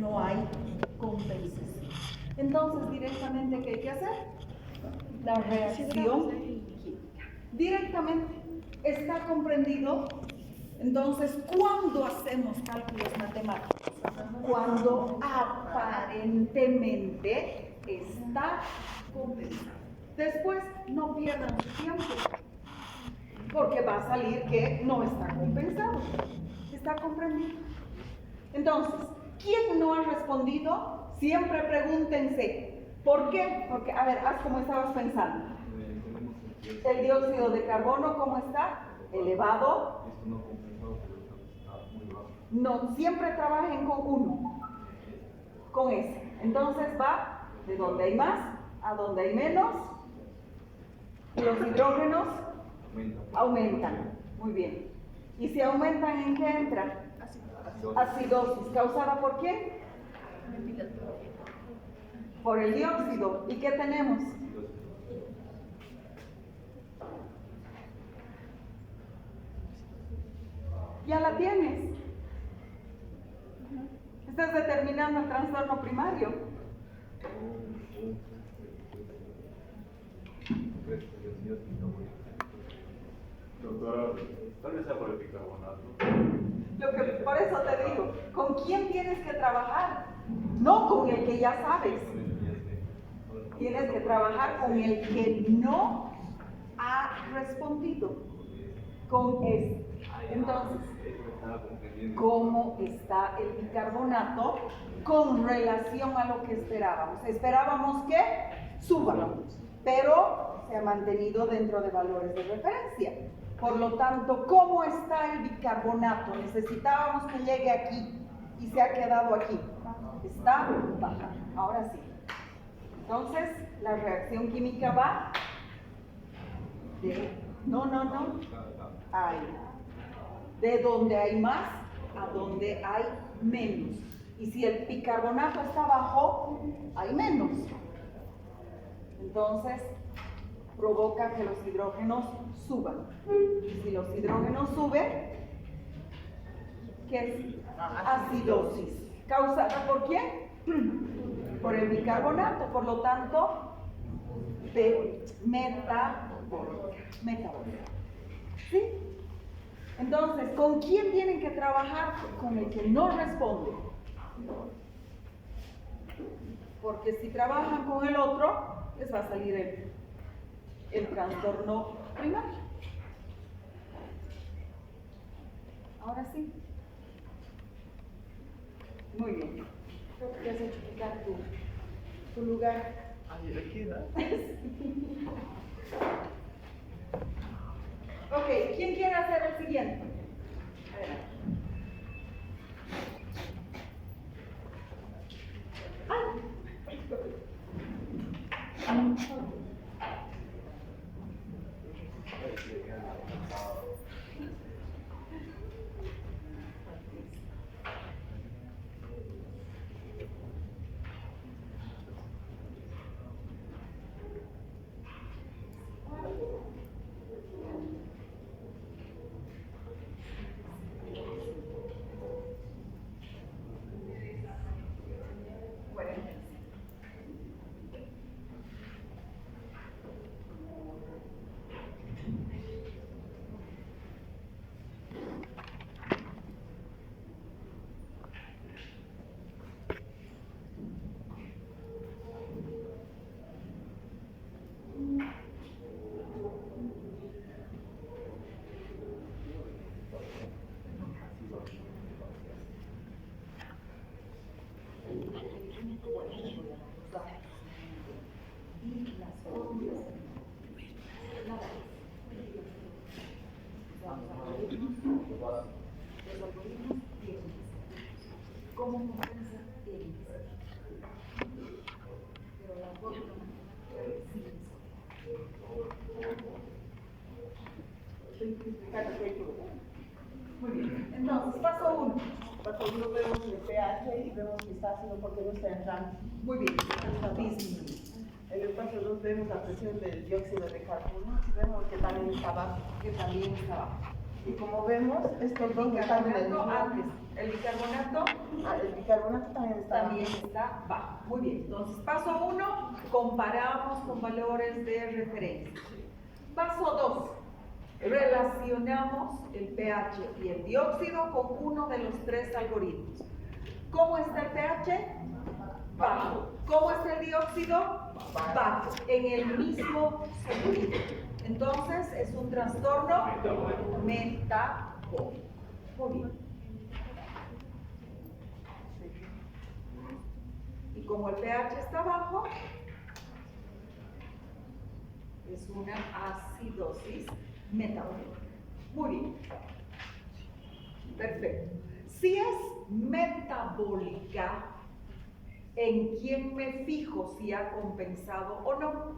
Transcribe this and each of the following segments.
no hay compensación. Entonces, directamente, ¿qué hay que hacer? La reacción química. Directamente. ¿Está comprendido? Entonces, ¿cuándo hacemos cálculos matemáticos? Cuando aparentemente está compensado. Después, no pierdan su tiempo, porque va a salir que no está compensado. ¿Está comprendido? Entonces, ¿quién no ha respondido? Siempre pregúntense, ¿por qué? Porque, a ver, haz como estabas pensando. El dióxido de carbono, ¿cómo está? Elevado. No, siempre trabajen con uno, con ese. Entonces va de donde hay más a donde hay menos. Los hidrógenos aumentan. Muy bien. ¿Y si aumentan, en qué entra? Acidosis. ¿Causada por quién? Por el dióxido. ¿Y qué tenemos? Ya la tienes. Estás determinando el trastorno primario. Doctora, tal vez sea por el bicarbonato. Por eso te digo, ¿con quién tienes que trabajar? No con el que ya sabes. Tienes que trabajar con el que no ha respondido. Con este. Entonces, ¿cómo está el bicarbonato con relación a lo que esperábamos? Esperábamos que suba, pero se ha mantenido dentro de valores de referencia. Por lo tanto, ¿cómo está el bicarbonato? Necesitábamos que llegue aquí y se ha quedado aquí. Está baja. Ahora sí. Entonces, la reacción química va de... No. Ahí. De donde hay más a donde hay menos. Y si el bicarbonato está bajo, hay menos. Entonces, provoca que los hidrógenos suban. Y si los hidrógenos suben, ¿qué es? Acidosis. ¿Causada por quién? Por el bicarbonato. Por lo tanto, metabólica. ¿Sí? Entonces, ¿con quién tienen que trabajar? Con el que no responde. Porque si trabajan con el otro, les va a salir el trastorno primario. Ahora sí. Muy bien. Creo que has hecho quitar tu lugar. Aquí, ¿no? Ok, ¿quién quiere hacer el siguiente? Adelante. ¿Cómo compensa el pero la fórmula Muy bien. Entonces, paso 1. Paso 1 vemos el pH y vemos que está ácido porque no está entrando. Muy bien. Está disminuido. En el paso 2 vemos la presión del dióxido de carbono y vemos que también está bajo. Que también está bajo. Y como vemos, estos dos están en el mismo. Antes, el bicarbonato El bicarbonato también está. también está bajo. Muy bien, entonces paso 1, comparamos con valores de referencia. Paso 2, relacionamos el pH y el dióxido con uno de los 3 algoritmos. ¿Cómo está el pH? Bajo. ¿Cómo está el dióxido? Bajo. En el mismo sentido. Entonces es un trastorno metabólico. Muy bien. Y como el pH está bajo, es una acidosis metabólica. Muy bien. Perfecto. Si es metabólica, ¿en quién me fijo si ha compensado o no?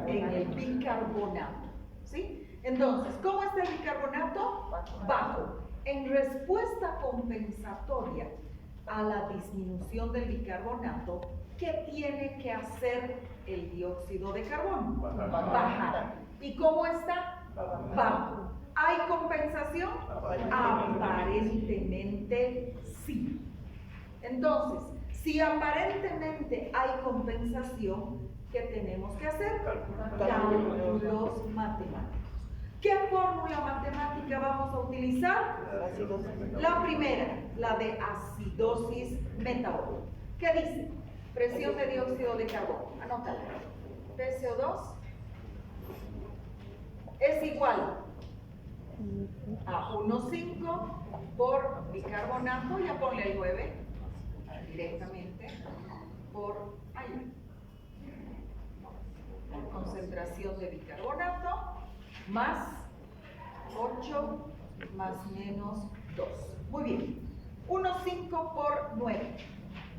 En el bicarbonato. ¿Sí? Entonces, ¿cómo está el bicarbonato? Bajo. En respuesta compensatoria a la disminución del bicarbonato, ¿qué tiene que hacer el dióxido de carbono? Bajar. ¿Y cómo está? Bajo. ¿Hay compensación? Aparentemente sí. Entonces, si aparentemente hay compensación, ¿qué tenemos que hacer? Cálculos matemáticos. ¿Qué fórmula matemática vamos a utilizar? La primera, la de acidosis metabólica. ¿Qué dice? Presión de dióxido de carbono. Anótala. PCO2 es igual a 1,5 por bicarbonato, ya ponle el 9 directamente, por ahí. Concentración de bicarbonato más 8 más menos 2. Muy bien. 1,5 por 9.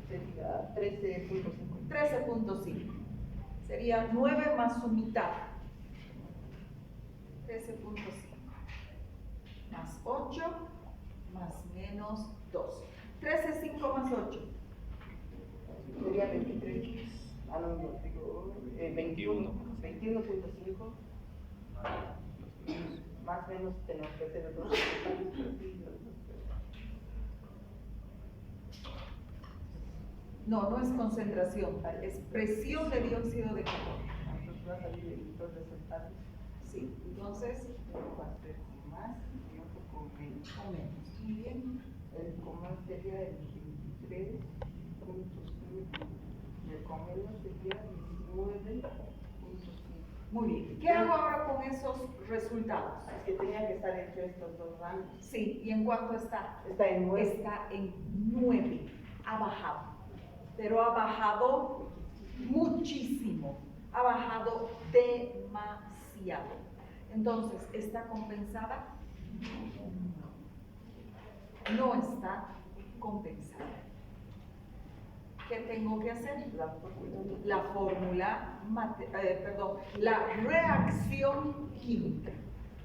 Sería 13.5. 13.5. Sería 9 más su mitad. 13.5. Más 8 más menos 2. 13,5 más 8. Sería 23. Ah, no, digo, 21. 21.5. Más o menos tenemos que hacer otros. No, no es concentración, es presión de dióxido de carbono. Entonces va a salir los resultados. Sí, entonces, Va a ser más y un poco menos. o menos. Muy bien. El común sería el 23.5. Y el con menos sería 19.5. Muy bien. ¿Qué hago ahora con esos resultados? Es que tenía que estar entre estos dos rangos. Sí, ¿y en cuánto está? Está en 9. Está en 9. Ha bajado. Pero ha bajado muchísimo. Ha bajado demasiado. Entonces, ¿está compensada? No está compensada. ¿Qué tengo que hacer? La fórmula, la reacción química.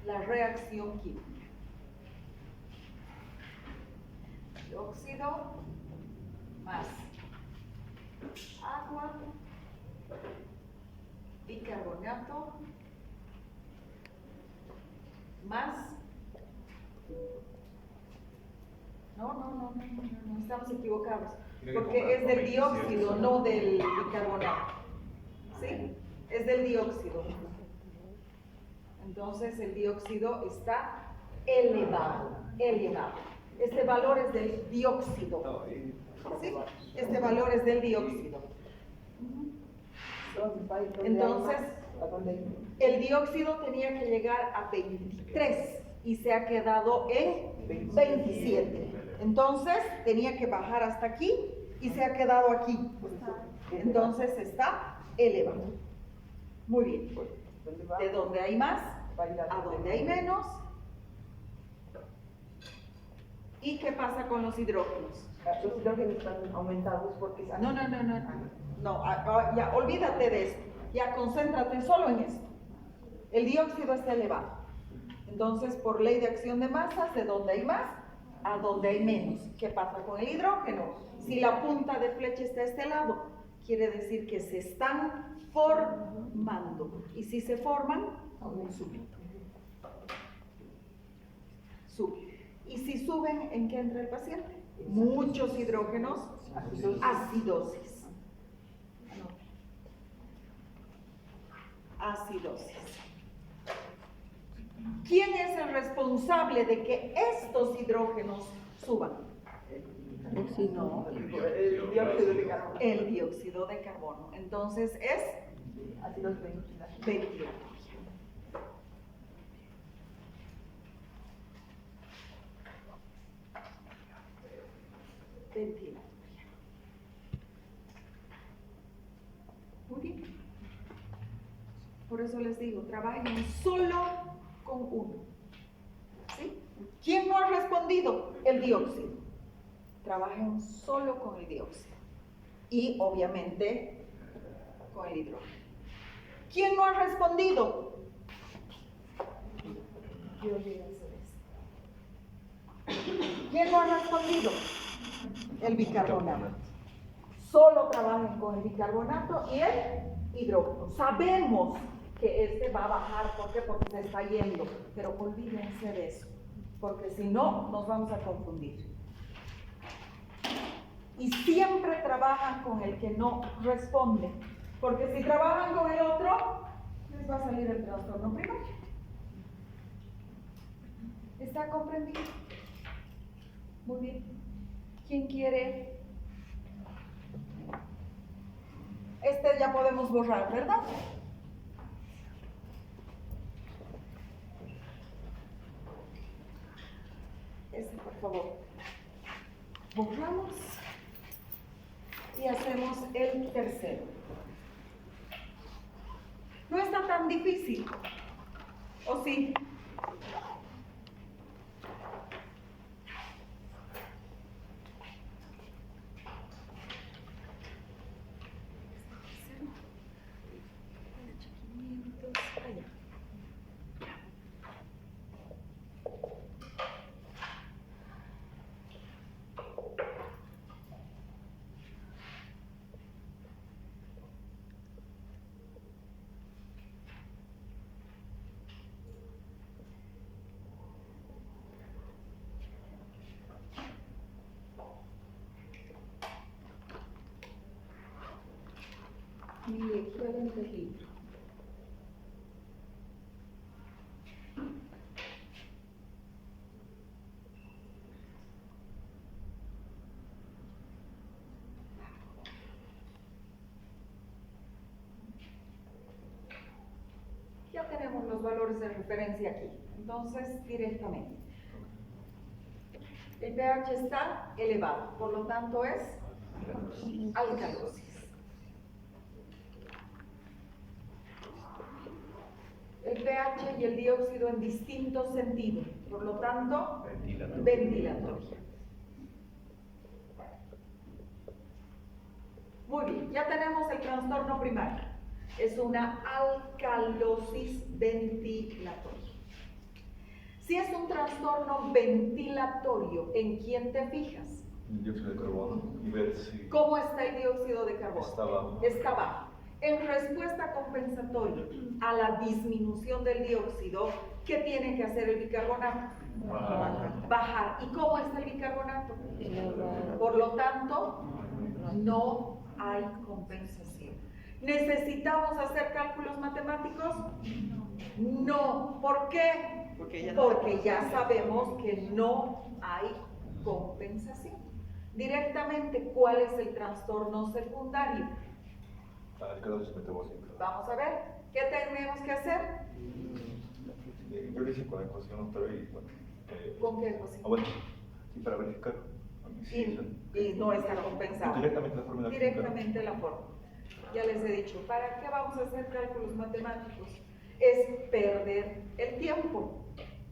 La reacción química. Dióxido más agua, bicarbonato más. No, estamos equivocados. Porque es del dióxido, no del bicarbonato. ¿Sí? Es del dióxido. Entonces el dióxido está elevado. Este valor es del dióxido. ¿Sí? Este valor es del dióxido. Entonces, el dióxido tenía que llegar a 23 y se ha quedado en 27. Entonces, tenía que bajar hasta aquí y se ha quedado aquí. Entonces, está elevado. Muy bien. De donde hay más a donde hay menos. ¿Y qué pasa con los hidrógenos? Los hidrógenos están aumentados porque... No, ya olvídate de esto. Ya concéntrate solo en esto. El dióxido está elevado. Entonces, por ley de acción de masas, de donde hay más a donde hay menos. ¿Qué pasa con el hidrógeno? Si la punta de flecha está a este lado, quiere decir que se están formando. Y si se forman, aún súbito. sube. Y si suben, ¿en qué entra el paciente? Muchos hidrógenos, acidosis. Acidosis. ¿Quién es el responsable de que estos hidrógenos suban? No, El dióxido de carbono. el dióxido de carbono. Entonces es Ácidos ventilatoria. ventilatoria. Ventilatoria. Muy bien. Por eso les digo, trabajen solo con uno. ¿Sí? ¿Quién no ha respondido? El dióxido. Trabajen solo con el dióxido. Y obviamente con el hidrógeno. ¿Quién no ha respondido? Yo llegué a hacer esto. ¿Quién no ha respondido? El bicarbonato. Solo trabajen con el bicarbonato y el hidrógeno. Sabemos que este va a bajar, ¿por qué? Porque se está yendo, pero olvídense de eso, porque si no, nos vamos a confundir. Y siempre trabajan con el que no responde, porque si trabajan con el otro, les va a salir el trastorno primario. ¿Está comprendido? Muy bien. ¿Quién quiere? Este ya podemos borrar, ¿verdad? Este, por favor. Borramos y hacemos el tercero. No está tan difícil, ¿o sí? Mi equivalente libro. Ya tenemos los valores de referencia aquí, entonces directamente. El pH está elevado, por lo tanto es alcalosis. El pH y el dióxido en distintos sentidos, por lo tanto, ventilatoria. Muy bien, ya tenemos el trastorno primario. Es una alcalosis ventilatoria. Si es un trastorno ventilatorio, ¿en quién te fijas? El dióxido de carbono y ver si ¿Cómo está el dióxido de carbono? está bajo. Está bajo. En respuesta compensatoria a la disminución del dióxido, ¿qué tiene que hacer el bicarbonato? Bajar. ¿Y cómo está el bicarbonato? Por lo tanto, no hay compensación. ¿Necesitamos hacer cálculos matemáticos? No. ¿Por qué? Porque ya sabemos que no hay compensación. Directamente, ¿cuál es el trastorno secundario? Alcalosis metabólica. Vamos a ver, ¿qué tenemos que hacer? Yo lo hice con la ecuación otra vez y bueno. ¿Con qué ecuación? Bueno, sí, para verificar. Y no está compensado. Directamente la fórmula. Directamente la fórmula. Ya les he dicho, ¿para qué vamos a hacer cálculos matemáticos? Es perder el tiempo,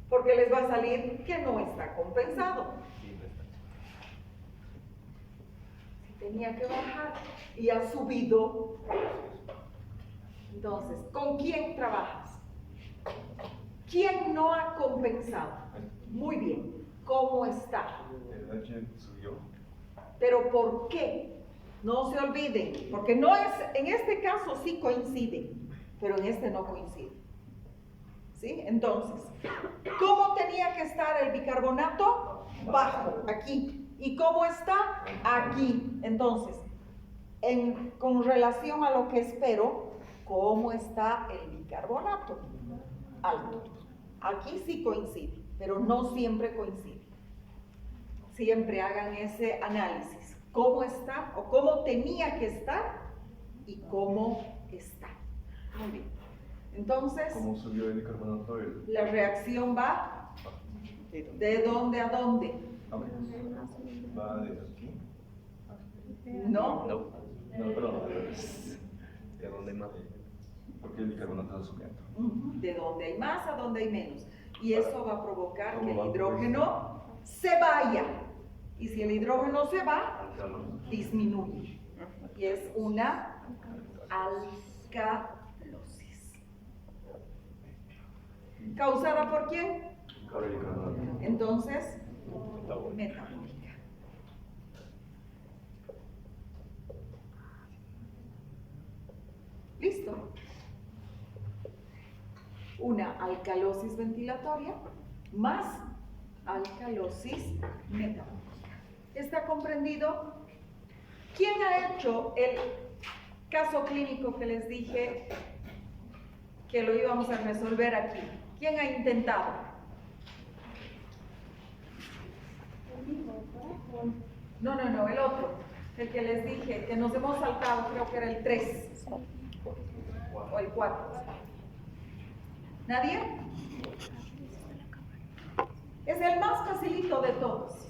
porque les va a salir que no está compensado. Si tenía que bajar y ha subido, entonces, ¿con quién trabajas? ¿Quién no ha compensado? Muy bien, ¿cómo está? El H subió. ¿Pero por qué? No se olviden, porque no es, en este caso sí coincide, pero en este no coincide. ¿Sí? Entonces, ¿cómo tenía que estar el bicarbonato? Bajo, aquí. ¿Y cómo está? Aquí. Entonces, con relación a lo que espero, ¿cómo está el bicarbonato? Alto. Aquí sí coincide, pero no siempre coincide. Siempre hagan ese análisis. ¿Cómo está o cómo tenía que estar y cómo está? Muy bien. Entonces, ¿Cómo subió el bicarbonato? la reacción va ¿de dónde a dónde? ¿Va de aquí? No. No, perdón. ¿De dónde más? Porque el bicarbonato está subiendo. De dónde hay más a dónde hay menos. Y eso va a provocar que el ¿Cómo va? hidrógeno se vaya. Y si el hidrógeno se va, disminuye. Y es una alcalosis. ¿Causada por quién? Entonces, metabólica. ¿Listo? Una alcalosis ventilatoria más alcalosis metabólica. ¿Está comprendido? ¿Quién ha hecho el caso clínico que les dije que lo íbamos a resolver aquí? ¿Quién ha intentado? No, el otro. El que les dije, que nos hemos saltado, creo que era el 3 o el 4. ¿Nadie? Es el más facilito de todos.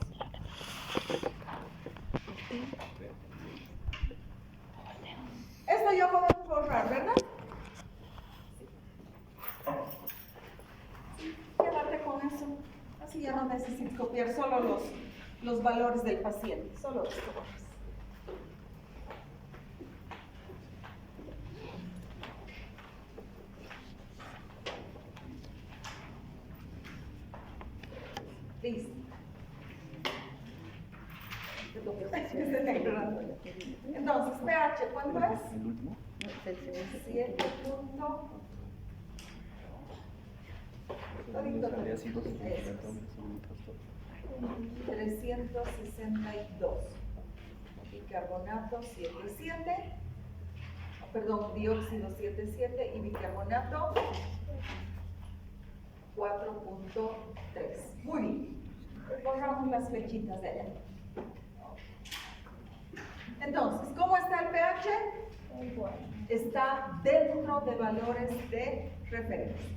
Esto ya podemos borrar, ¿verdad? Quédate con eso. Así ya no necesitas copiar solo los valores del paciente. Solo esto. Listo. Entonces, pH, ¿cuánto es? 7 punto. 362. Bicarbonato 7,7. Perdón, dióxido 7,7 y bicarbonato 4,3. Muy bien. Borramos las flechitas de allá. Entonces, ¿cómo está el pH? Está dentro de valores de referencia.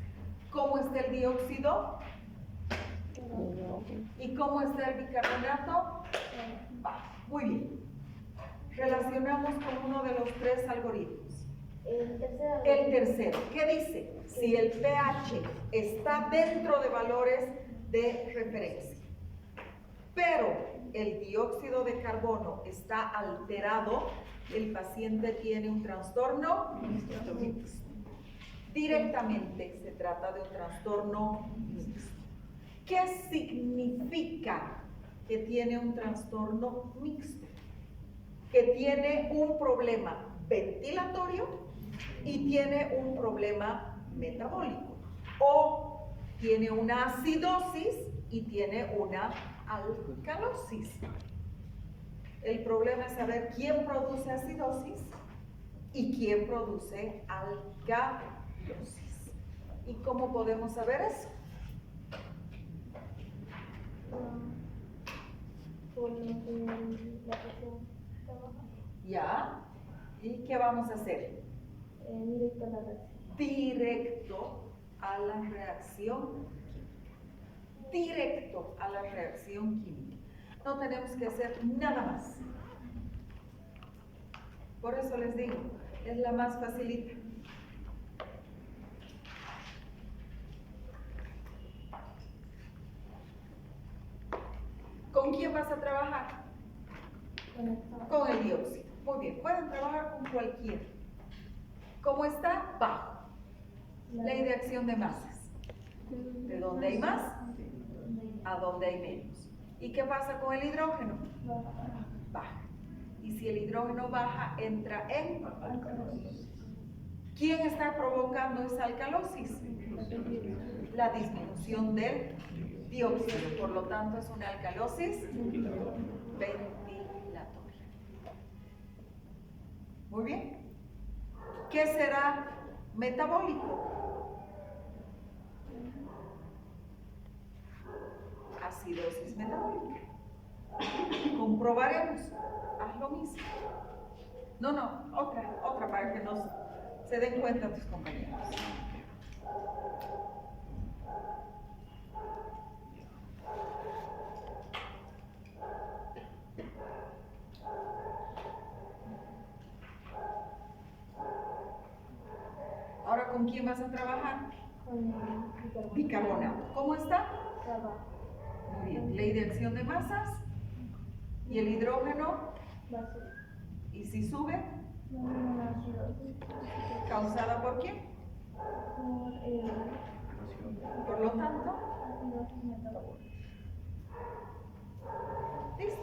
¿Cómo está el dióxido? ¿Y cómo está el bicarbonato? Muy bien. Relacionamos con uno de los 3 algoritmos. El tercero. ¿Qué dice? Si el pH está dentro de valores de referencia, pero el dióxido de carbono está alterado, el paciente tiene un trastorno mixto. Directamente se trata de un trastorno mixto. ¿Qué significa que tiene un trastorno mixto? Que tiene un problema ventilatorio y tiene un problema metabólico. O tiene una acidosis y tiene una alcalosis. El problema es saber quién produce acidosis y quién produce alcalosis. ¿Y cómo podemos saber eso? ¿Ya? ¿Y qué vamos a hacer? Directo a la reacción. Directo a la reacción química. No tenemos que hacer nada más. Por eso les digo, es la más facilita. ¿Con quién vas a trabajar? Con el dióxido. Muy bien, pueden trabajar con cualquiera. ¿Cómo está? Bajo. Ley de acción de masas. ¿De dónde hay más? A dónde hay menos. ¿Y qué pasa con el hidrógeno? Baja. Y si el hidrógeno baja, entra en alcalosis. ¿Quién está provocando esa alcalosis? La disminución del dióxido, por lo tanto es una alcalosis ventilatoria. Muy bien. ¿Qué será metabólico? Acidosis metabólica. Comprobaremos. Haz lo mismo. No, otra para que se den cuenta tus compañeros. Ahora, ¿con quién vas a trabajar? Con Bicarbonato. ¿Cómo está? trabajo. Muy bien. Ley de acción de masas. ¿Y el hidrógeno? Basura. ¿Y si sube? Una acidosis. ¿Causada por quién? Por Por lo tanto, acidosis metabólica. listo.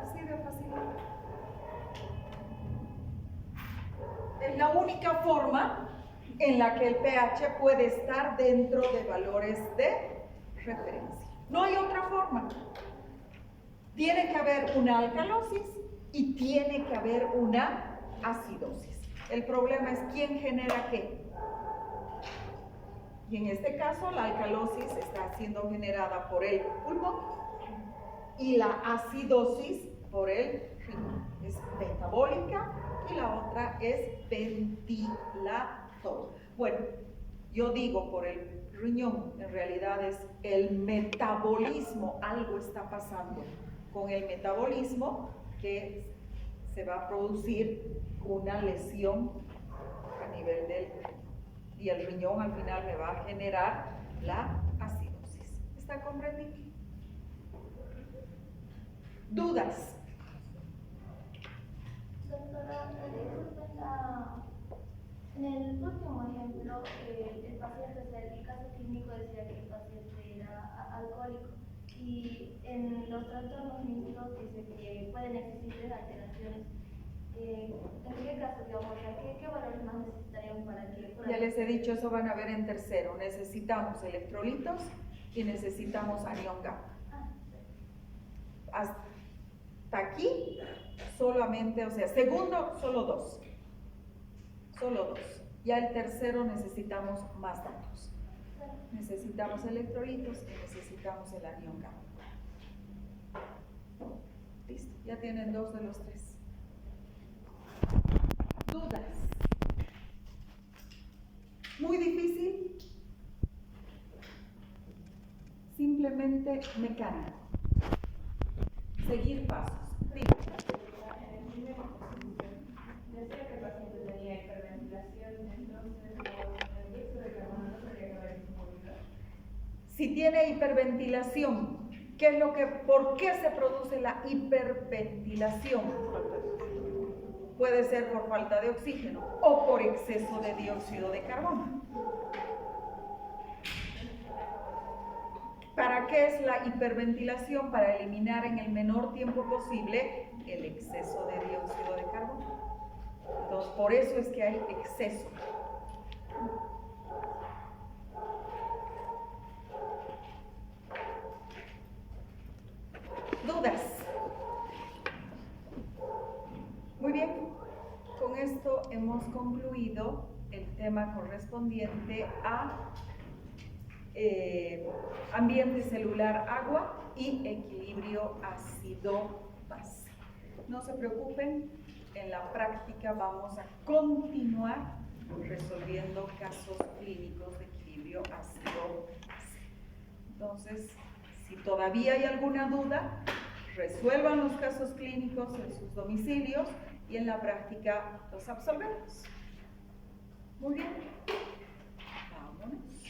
Así de fácil. Es la única forma en la que el pH puede estar dentro de valores de referencia. No hay otra forma. Tiene que haber una alcalosis y tiene que haber una acidosis. El problema es quién genera qué. Y en este caso la alcalosis está siendo generada por el pulmón y la acidosis por el riñón. Es metabólica y la otra es ventilatoria. Bueno, yo digo por el riñón, en realidad es el metabolismo. Algo está pasando con el metabolismo que se va a producir una lesión a nivel del riñón. Y el riñón al final me va a generar la acidosis. ¿Está comprendido? ¿Dudas? Doctora, en el último ejemplo, el paciente, el caso clínico decía que el paciente era alcohólico y en los trastornos mixtos dice que pueden existir alteraciones. ¿En qué caso, digamos, qué valores más necesitaríamos para que... Ya les he dicho, eso van a ver en tercero. Necesitamos electrolitos y necesitamos anión gamma. Hasta aquí solamente, o sea, segundo, solo dos. Ya el tercero necesitamos más datos. Necesitamos electrolitos y necesitamos el anión gamma. Listo, ya tienen 2 de los 3. ¿Dudas? ¿Muy difícil? Simplemente mecánico. Seguir pasos. Dime. Decía que el paciente tenía hiperventilación, entonces el dióxido de carbono tendría que haber disponible. Si tiene hiperventilación, ¿por qué se produce la hiperventilación? Puede ser por falta de oxígeno o por exceso de dióxido de carbono. ¿Para qué es la hiperventilación? Para eliminar en el menor tiempo posible el exceso de dióxido de carbono. Entonces, por eso es que hay exceso. ¿Dudas? Muy bien, con esto hemos concluido el tema correspondiente a ambiente celular agua y equilibrio ácido-base. No se preocupen, en la práctica vamos a continuar resolviendo casos clínicos de equilibrio ácido-base. Entonces, si todavía hay alguna duda, resuelvan los casos clínicos en sus domicilios y en la práctica los absolvemos. Muy bien. Vámonos.